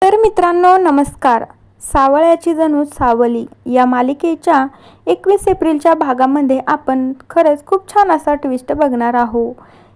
तर मित्रांनो नमस्कार. सावळ्याची जणू सावली या मालिकेच्या 21 एप्रिलच्या भागामध्ये आपण खरंच खूप छान असा ट्विस्ट बघणार आहोत.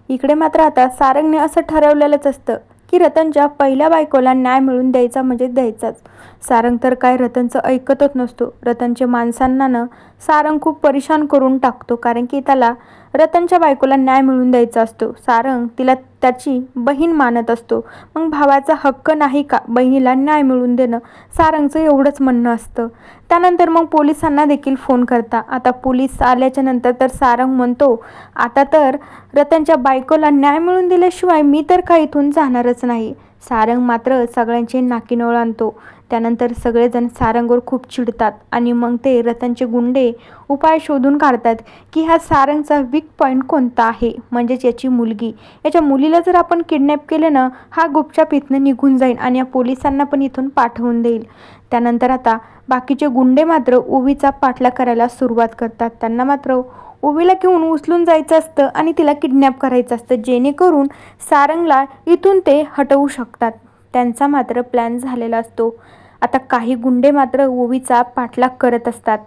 इकडे मात्र आता सारंगने असं ठरवलेलंच असतं की रतनच्या पहिल्या बायकोला न्याय मिळवून द्यायचा म्हणजे द्यायचाच. सारंग तर काय रतनचं ऐकतच नसतो. रतनच्या माणसांना सारंग खूप परेशान करून टाकतो, कारण की त्याला रतनच्या बायकोला न्याय मिळवून द्यायचा असतो. सारंग तिला त्याची बहीण मानत असतो. मग भावाचा हक्क नाही का बहिणीला न्याय मिळवून देणं, सारंगचं एवढंच म्हणणं असतं. त्यानंतर मग पोलिसांना देखील फोन करता. आता पोलीस आल्याच्या नंतर तर सारंग म्हणतो, आता तर रतनच्या बायकोला न्याय मिळवून दिल्याशिवाय मी तर काही इथून जाणारच नाही. सारंग मात्र सगळ्यांचे नाकीनोळ आणतो. त्यानंतर सगळेजण सारंगवर खूप चिडतात आणि मग ते रतनचे गुंडे उपाय शोधून काढतात की हा सारंगचा वीक पॉईंट कोणता आहे. म्हणजेच याची मुलगी, याच्या मुलीला जर आपण किडनॅप केलं ना, हा गुपचाप इथनं निघून जाईल आणि या पोलिसांना पण इथून पाठवून देईल. त्यानंतर आता बाकीचे गुंडे मात्र ओवीचा पाठलाग करायला सुरुवात करतात. त्यांना मात्र ओवीला घेऊन उचलून जायचं असतं आणि तिला किडनॅप करायचं असतं, जेणेकरून सारंगला इथून ते हटवू शकतात. त्यांचा मात्र प्लॅन झालेला असतो. आता काही गुंडे मात्र ओवीचा पाठलाग करत असतात.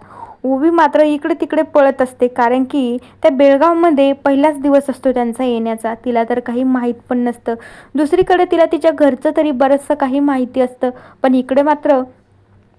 ओवी मात्र इकडे तिकडे पळत असते, कारण की त्या बेळगावमध्ये पहिलाच दिवस असतो त्यांचा येण्याचा. तिला तर काही माहीत पण नसतं. दुसरीकडे तिला तिच्या घरचं तरी बरंचसं काही माहिती असतं, पण इकडे मात्र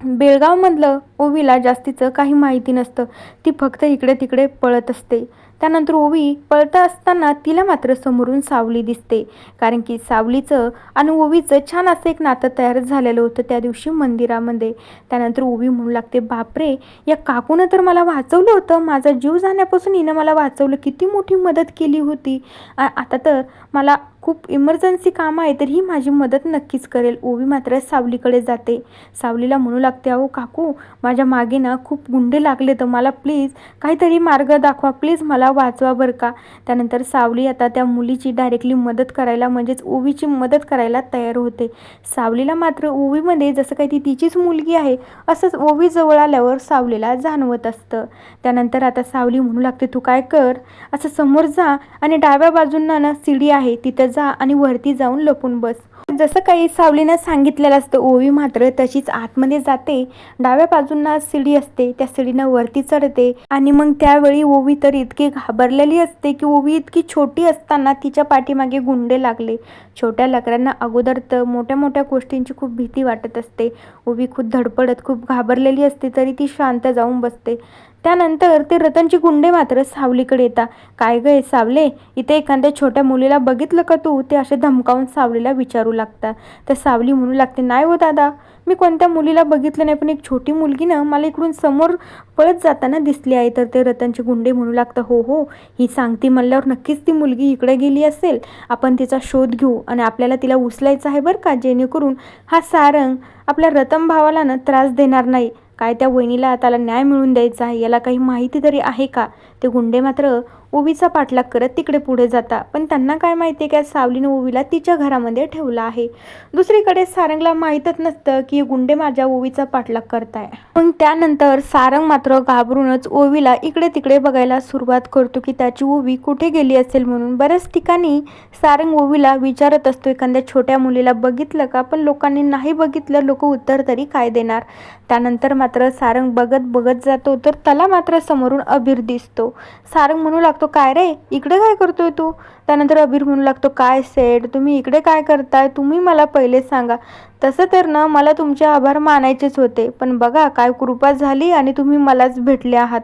बेळगावमधलं ओवीला जास्तीचं काही माहिती नसतं. ती फक्त इकडे तिकडे पळत असते. त्यानंतर ओवी पळता असताना तिला मात्र समोरून सावली दिसते, कारण की सावलीचं आणि ओवीचं छान असं एक नातं तयार झालेलं होतं त्या दिवशी मंदिरामध्ये. त्यानंतर ओवी म्हणू लागते, बापरे, या काकूनं तर मला वाचवलं होतं. माझा जीव जाण्यापासून हिनं मला वाचवलं. किती मोठी मदत केली होती. आता तर मला खूप इमर्जन्सी काम आहे, तर ही माझी मदत नक्कीच करेल. ओवी मात्र सावलीकडे जाते. सावलीला म्हणू लागते, अहो काकू, माझ्या मागे ना खूप गुंडे लागले, तर मला प्लीज काहीतरी मार्ग दाखवा, प्लीज मला वाचवा बरं का. त्यानंतर सावली आता त्या मुलीची डायरेक्टली मदत करायला, म्हणजेच ओवीची मदत करायला तयार होते. सावलीला मात्र ओवीमध्ये जसं काही ती तिचीच मुलगी आहे असंच ओवी जवळ आल्यावर सावलीला जाणवत असतं. त्यानंतर आता सावली म्हणू लागते, तू काय कर, असं समोर जा आणि डाव्या बाजूंना ना सीडी आहे, तिथं जा आणि वरती जाऊन लपून बस. जसं काही सावलीनं सांगितलेलं असतं, ओवी मात्र तशीच आतमध्ये जाते. डाव्या बाजूंना सीडी असते, त्या सीडीनं वरती चढते आणि मग त्यावेळी ओवी तर इतकी घाबरलेली असते की ओवी इतकी छोटी असताना तिच्या पाठीमागे गुंडे लागले. छोट्या लेकरांना अगोदर तर मोठ्या मोठ्या गोष्टींची खूप भीती वाटत असते. ओवी खूप धडपडत खूप घाबरलेली असते, तरी ती शांत जाऊन बसते. त्यानंतर ते रतनची गुंडे मात्र सावलीकडे येतात. काय गं सावले, इथे एखाद्या छोट्या मुलीला बघितलं का तू, ते असे धमकावून सावलीला विचारू लागतात. तर सावली म्हणू लागते, नाही हो दादा, मी कोणत्या मुलीला बघितलं नाही, पण एक छोटी मुलगी ना मला इकडून समोर पळत जाताना दिसली आहे. तर ते रतनचे गुंडे म्हणू लागतं, हो हो, ही सांगती म्हणल्यावर नक्कीच ती मुलगी इकडे गेली असेल. आपण तिचा शोध घेऊ आणि आपल्याला तिला उचलायचं आहे बरं का, जेणेकरून हा सारंग आपल्या रतन भावाला ना त्रास देणार नाही. काय त्या वहिनीला त्याला न्याय मिळवून द्यायचा आहे, याला काही माहिती तरी आहे का. ते गुंडे मात्र ओवीचा पाठलाग करत तिकडे पुढे जातात, पण त्यांना काय माहिती आहे का, सावलीने ओवीला तिच्या घरामध्ये ठेवलं आहे. दुसरीकडे सारंगला माहीतच नसतं की गुंडे माझ्या ओवीचा पाठलाग करताय. पण त्यानंतर सारंग मात्र घाबरूनच ओवीला इकडे तिकडे बघायला सुरुवात करतो की त्याची ओवी कुठे गेली असेल म्हणून. बऱ्याच ठिकाणी सारंग ओवीला विचारत असतो, एखाद्या छोट्या मुलीला बघितलं का, पण लोकांनी नाही बघितलं. लोक उत्तर तरी काय देणार. त्यानंतर मात्र सारंग बघत बघत जातो, तर त्याला मात्र समोरून अबीर दिसतो. सारंग म्हणू लागतो, काय रे, इकडे काय करतोय तू. त्यानंतर अबीर म्हणू लागतो, काय सेठ, तुम्ही इकडे काय करताय, तुम्ही मला पहिले सांगा. तसं तर ना मला तुमचे आभार मानायचेच होते, पण बघा काय कृपा झाली आणि तुम्ही मलाच भेटले आहात.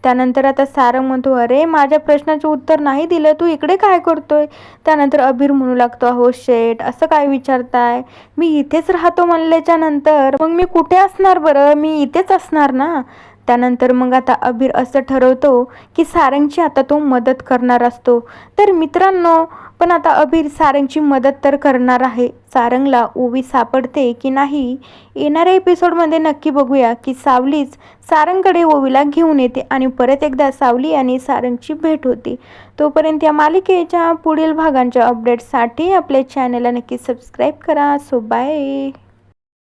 त्यानंतर आता सारंग म्हणतो, अरे माझ्या प्रश्नाचे उत्तर नाही दिलं, तू इकडे काय करतोय. त्यानंतर अबीर म्हणू लागतो, अहो शेठ, असं काय विचारताय, मी इथेच राहतो म्हणल्याच्या नंतर मग मी कुठे असणार बरं, मी इथेच असणार ना. त्यानंतर मग आता अबीर असं ठरवतो की सारंगची आता तो मदत करणार असतो. तर मित्रांनो, पण आता अबीर सारंगची मदत तर करणार आहे. सारंगला ओवी सापडते की नाही, येणाऱ्या एपिसोडमध्ये नक्की बघूया की सावलीच सारंगकडे ओवीला घेऊन येते आणि परत एकदा सावली आणि सारंगची भेट होते. तोपर्यंत या मालिकेच्या पुढील भागांच्या अपडेट्ससाठी आपल्या चॅनलला नक्की सबस्क्राईब करा. So bye.